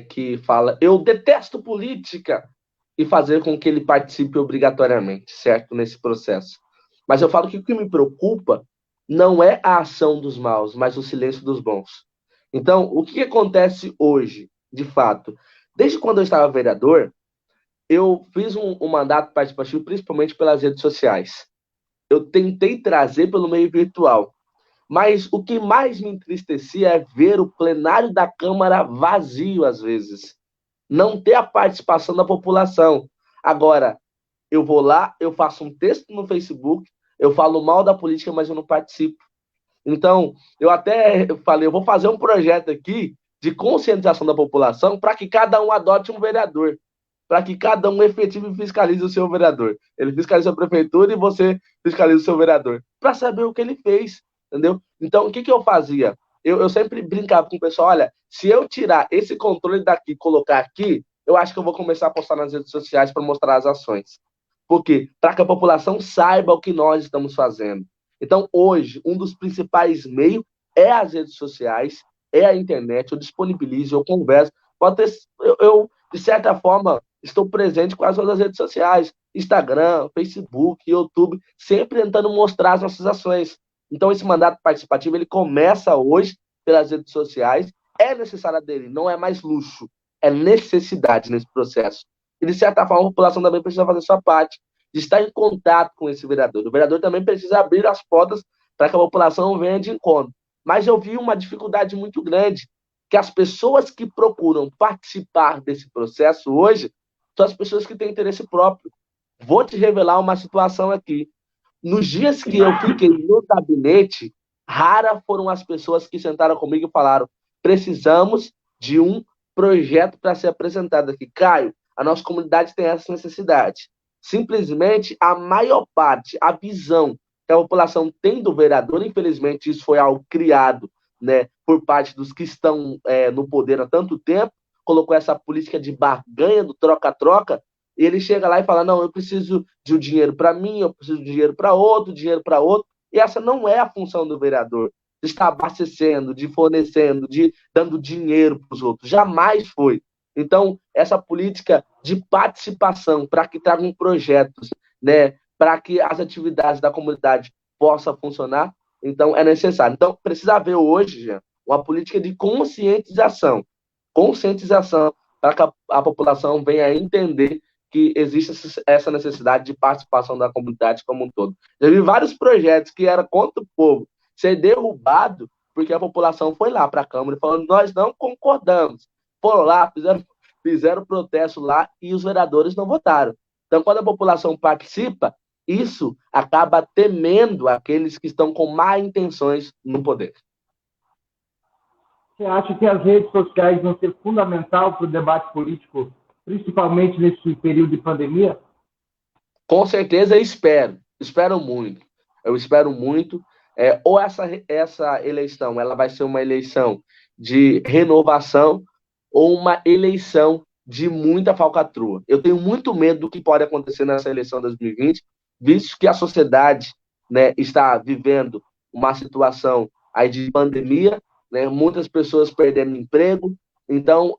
que fala eu detesto política e fazer com que ele participe obrigatoriamente, certo? Nesse processo. Mas eu falo que o que me preocupa não é a ação dos maus, mas o silêncio dos bons. Então, o que acontece hoje, de fato? Desde quando eu estava vereador, eu fiz um mandato participativo principalmente pelas redes sociais. Eu tentei trazer pelo meio virtual. Mas o que mais me entristecia é ver o plenário da Câmara vazio, às vezes. Não ter a participação da população. Agora, eu vou lá, eu faço um texto no Facebook, eu falo mal da política, mas eu não participo. Então, eu até falei, eu vou fazer um projeto aqui de conscientização da população para que cada um adote um vereador, para que cada um efetive e fiscalize o seu vereador. Ele fiscaliza a prefeitura e você fiscaliza o seu vereador, para saber o que ele fez, entendeu? Então, o que eu fazia? Eu sempre brincava com o pessoal, olha, se eu tirar esse controle daqui e colocar aqui, eu acho que eu vou começar a postar nas redes sociais para mostrar as ações. Por quê? Para que a população saiba o que nós estamos fazendo. Então, hoje, um dos principais meios é as redes sociais, é a internet, eu disponibilizo, eu converso. Pode ter, de certa forma, estou presente com as outras redes sociais, Instagram, Facebook, YouTube, sempre tentando mostrar as nossas ações. Então, esse mandato participativo, ele começa hoje pelas redes sociais, é necessário dele, não é mais luxo, é necessidade nesse processo. E, de certa forma, a população também precisa fazer sua parte, de estar em contato com esse vereador. O vereador também precisa abrir as portas para que a população venha de encontro. Mas eu vi uma dificuldade muito grande, que as pessoas que procuram participar desse processo hoje são as pessoas que têm interesse próprio. Vou te revelar uma situação aqui. Nos dias que eu fiquei no gabinete, raras foram as pessoas que sentaram comigo e falaram: precisamos de um projeto para ser apresentado aqui. Caio, a nossa comunidade tem essa necessidade. Simplesmente, a maior parte, a visão que a população tem do vereador, infelizmente, isso foi algo criado, né, por parte dos que estão no poder há tanto tempo, colocou essa política de barganha, do troca-troca, e ele chega lá e fala: não, eu preciso de um dinheiro para mim, eu preciso de dinheiro para outro, e essa não é a função do vereador, de estar abastecendo, de fornecendo, de dando dinheiro para os outros, jamais foi. Então, essa política de participação para que tragam projetos, né, para que as atividades da comunidade possam funcionar, então é necessário. Então, precisa haver hoje, Jean, uma política de conscientização para que a população venha a entender que existe essa necessidade de participação da comunidade como um todo. Já vi vários projetos que eram contra o povo ser derrubado porque a população foi lá para a Câmara e falou: nós não concordamos. Foram lá, fizeram protesto lá e os vereadores não votaram. Então, quando a população participa, isso acaba temendo aqueles que estão com má intenções no poder. Você acha que as redes sociais vão ser fundamental para o debate político, principalmente nesse período de pandemia? Com certeza, espero muito. Eu espero muito. Ou essa eleição ela vai ser uma eleição de renovação ou uma eleição de muita falcatrua. Eu tenho muito medo do que pode acontecer nessa eleição de 2020, visto que a sociedade, né, está vivendo uma situação aí de pandemia, né, muitas pessoas perdendo emprego. Então,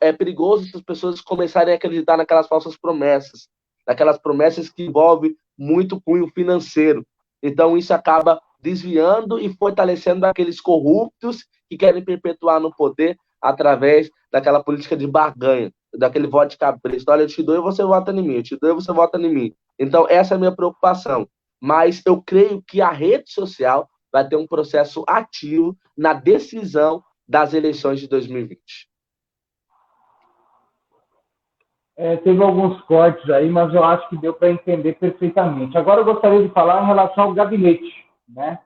é perigoso essas pessoas começarem a acreditar naquelas falsas promessas, naquelas promessas que envolvem muito cunho financeiro. Então, isso acaba desviando e fortalecendo aqueles corruptos que querem perpetuar no poder através daquela política de barganha, daquele voto de capricho. Olha, eu te dou e você vota em mim, eu te dou e você vota em mim. Então, essa é a minha preocupação. Mas eu creio que a rede social vai ter um processo ativo na decisão das eleições de 2020. Teve alguns cortes aí, mas eu acho que deu para entender perfeitamente. Agora eu gostaria de falar em relação ao gabinete, né?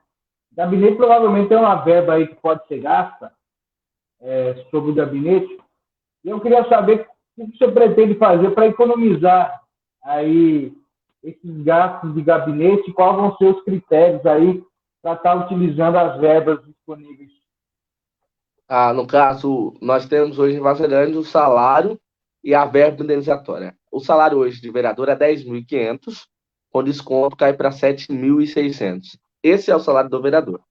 O gabinete provavelmente tem uma verba aí que pode ser gasta sobre o gabinete. E eu queria saber o que você pretende fazer para economizar aí esses gastos de gabinete, quais vão ser os critérios aí para estar utilizando as verbas disponíveis. No caso, nós temos hoje em Várzea Grande o salário e a verba indenizatória. O salário hoje de vereador é 10.500, com desconto cai para 7.600. Esse é o salário do vereador.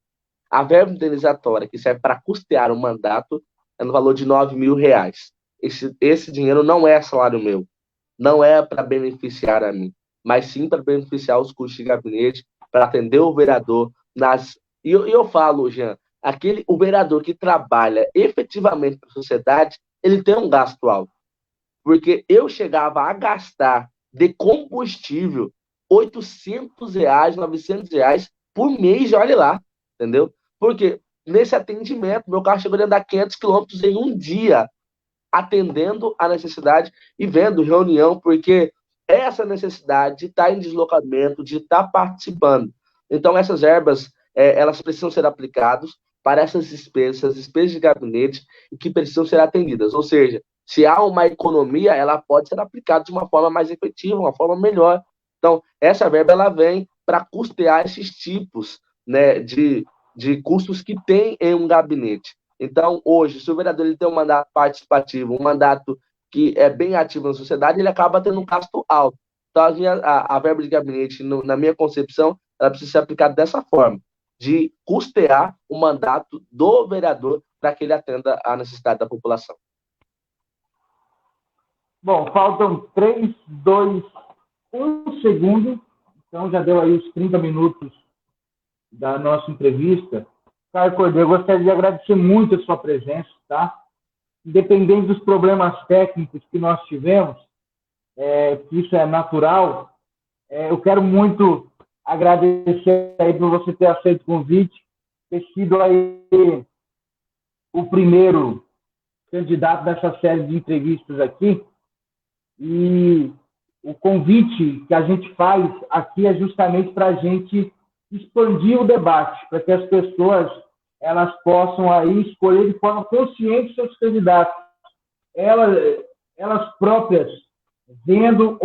A verba indenizatória, que serve para custear o mandato, é no valor de R$9.000. Esse dinheiro não é salário meu, não é para beneficiar a mim, mas sim para beneficiar os custos de gabinete, para atender o vereador. E eu falo, Jean, o vereador que trabalha efetivamente para a sociedade, ele tem um gasto alto. Porque eu chegava a gastar de combustível R$800, R$900 por mês, olha lá, entendeu? Porque nesse atendimento, meu carro chegou a andar 500 quilômetros em um dia, atendendo a necessidade e vendo reunião, porque essa necessidade de estar em deslocamento, de estar participando. Então, essas verbas, elas precisam ser aplicadas para essas despesas de gabinete, que precisam ser atendidas. Ou seja, se há uma economia, ela pode ser aplicada de uma forma mais efetiva, uma forma melhor. Então, essa verba ela vem para custear esses tipos, né, de custos que tem em um gabinete. Então, hoje, se o vereador ele tem um mandato participativo, um mandato que é bem ativo na sociedade, ele acaba tendo um gasto alto. Então, a verba de gabinete, na minha concepção, ela precisa ser aplicada dessa forma, de custear o mandato do vereador para que ele atenda à necessidade da população. Bom, faltam 3, 2, 1 segundo, então já deu aí os 30 minutos da nossa entrevista. Caio Cordeiro, eu gostaria de agradecer muito a sua presença, tá? Independente dos problemas técnicos que nós tivemos, que isso é natural, eu quero muito agradecer aí por você ter aceito o convite, ter sido aí o primeiro candidato dessa série de entrevistas aqui. E o convite que a gente faz aqui é justamente para a gente expandir o debate, para que as pessoas elas possam aí escolher de forma consciente seus candidatos. Elas próprias vendo,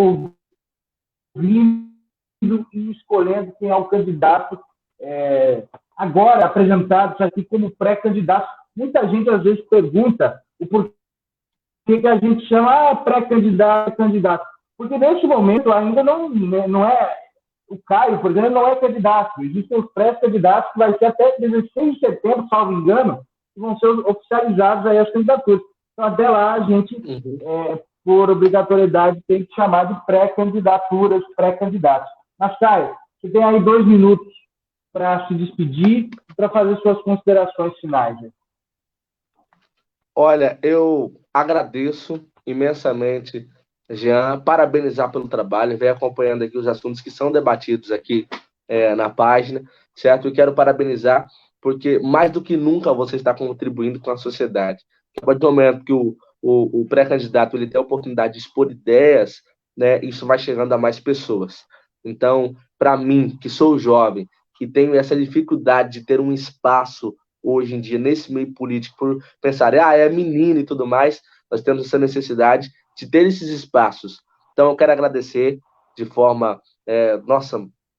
ouvindo e escolhendo quem é o candidato agora apresentados aqui como pré-candidato. Muita gente às vezes pergunta o porquê que a gente chama pré-candidato, candidato. Porque nesse momento ainda não é o Caio, por exemplo, não é candidato. Existem os pré-candidatos que vai ser até 16 de setembro, salvo engano, que vão ser oficializados aí as candidaturas. Então, até lá, a gente, por obrigatoriedade, tem que chamar de pré-candidaturas, pré-candidatos. Mas, Caio, você tem aí 2 minutos para se despedir e para fazer suas considerações finais. Né? Olha, eu agradeço imensamente, Jean, parabenizar pelo trabalho, venho acompanhando aqui os assuntos que são debatidos aqui na página, certo? E quero parabenizar, porque mais do que nunca você está contribuindo com a sociedade. A partir do momento que o pré-candidato ele tem a oportunidade de expor ideias, né, isso vai chegando a mais pessoas. Então, para mim, que sou jovem, que tenho essa dificuldade de ter um espaço hoje em dia, nesse meio político, por pensar, é menino e tudo mais, nós temos essa necessidade de ter esses espaços. Então, eu quero agradecer de forma,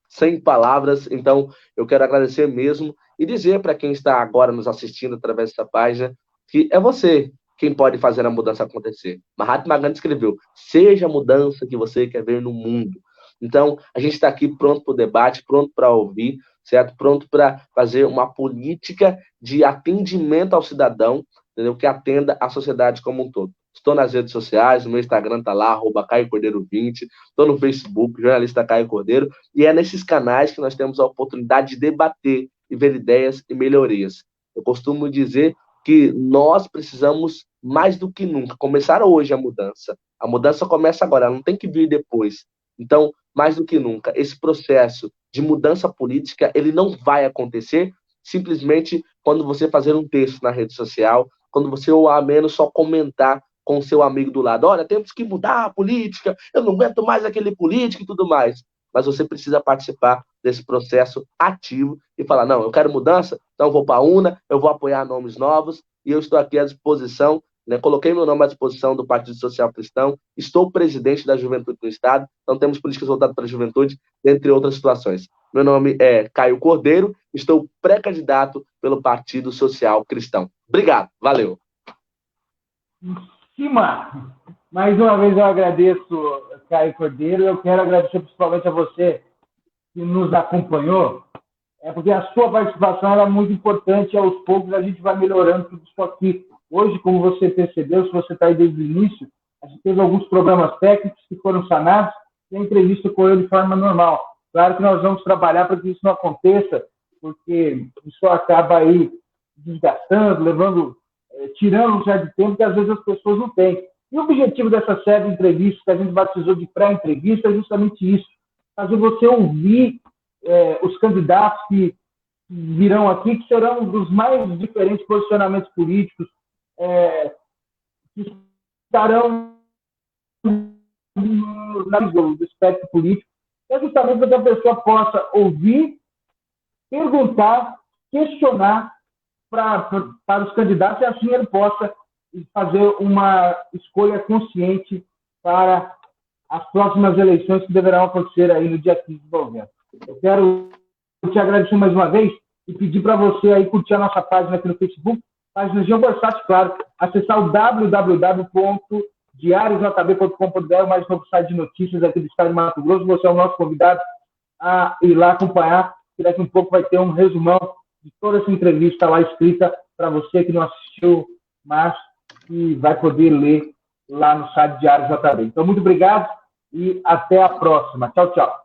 sem palavras. Então, eu quero agradecer mesmo e dizer para quem está agora nos assistindo através dessa página que é você quem pode fazer a mudança acontecer. Mahatma Gandhi escreveu, seja a mudança que você quer ver no mundo. Então, a gente está aqui pronto para o debate, pronto para ouvir, certo? Pronto para fazer uma política de atendimento ao cidadão, entendeu? Que atenda a sociedade como um todo. Estou nas redes sociais, no meu Instagram está lá, @CaioCordeiro20, estou no Facebook, jornalista Caio Cordeiro, e é nesses canais que nós temos a oportunidade de debater e ver ideias e melhorias. Eu costumo dizer que nós precisamos, mais do que nunca, começar hoje a mudança. A mudança começa agora, ela não tem que vir depois. Então, mais do que nunca, esse processo de mudança política, ele não vai acontecer simplesmente quando você fazer um texto na rede social, quando você, ou a menos, só comentar com o seu amigo do lado. Olha, temos que mudar a política, eu não aguento mais aquele político e tudo mais. Mas você precisa participar desse processo ativo e falar, não, eu quero mudança, então eu vou para a UNA, eu vou apoiar nomes novos e eu estou aqui à disposição, né? Coloquei meu nome à disposição do Partido Social Cristão, estou presidente da Juventude do Estado, então temos políticas voltadas para a juventude, entre outras situações. Meu nome é Caio Cordeiro, estou pré-candidato pelo Partido Social Cristão. Obrigado, valeu. Cima. Mais uma vez eu agradeço, Caio Cordeiro, eu quero agradecer principalmente a você que nos acompanhou, porque a sua participação é muito importante, aos poucos a gente vai melhorando tudo isso aqui. Hoje, como você percebeu, se você está aí desde o início, a gente teve alguns problemas técnicos que foram sanados e a entrevista ocorreu de forma normal. Claro que nós vamos trabalhar para que isso não aconteça, porque isso acaba aí desgastando, tirando um certo tempo que às vezes as pessoas não têm. E o objetivo dessa série de entrevistas que a gente batizou de pré-entrevista é justamente isso, fazer você ouvir os candidatos que virão aqui, que serão dos mais diferentes posicionamentos políticos, que estarão do espectro político, é justamente para que a pessoa possa ouvir, perguntar, questionar para os candidatos e assim ele possa fazer uma escolha consciente para as próximas eleições que deverão acontecer aí no dia 15 de novembro. Eu quero te agradecer mais uma vez e pedir para você aí curtir a nossa página aqui no Facebook, página Jean Borsatti, claro, acessar o www.diariosjb.com.br, o mais novo site de notícias aqui do estado de Mato Grosso. Você é o nosso convidado a ir lá acompanhar, que daqui a um pouco vai ter um resumão de toda essa entrevista lá escrita para para você que não assistiu, mas que vai poder ler lá no site Diário JB. Então, muito obrigado e até a próxima. Tchau, tchau.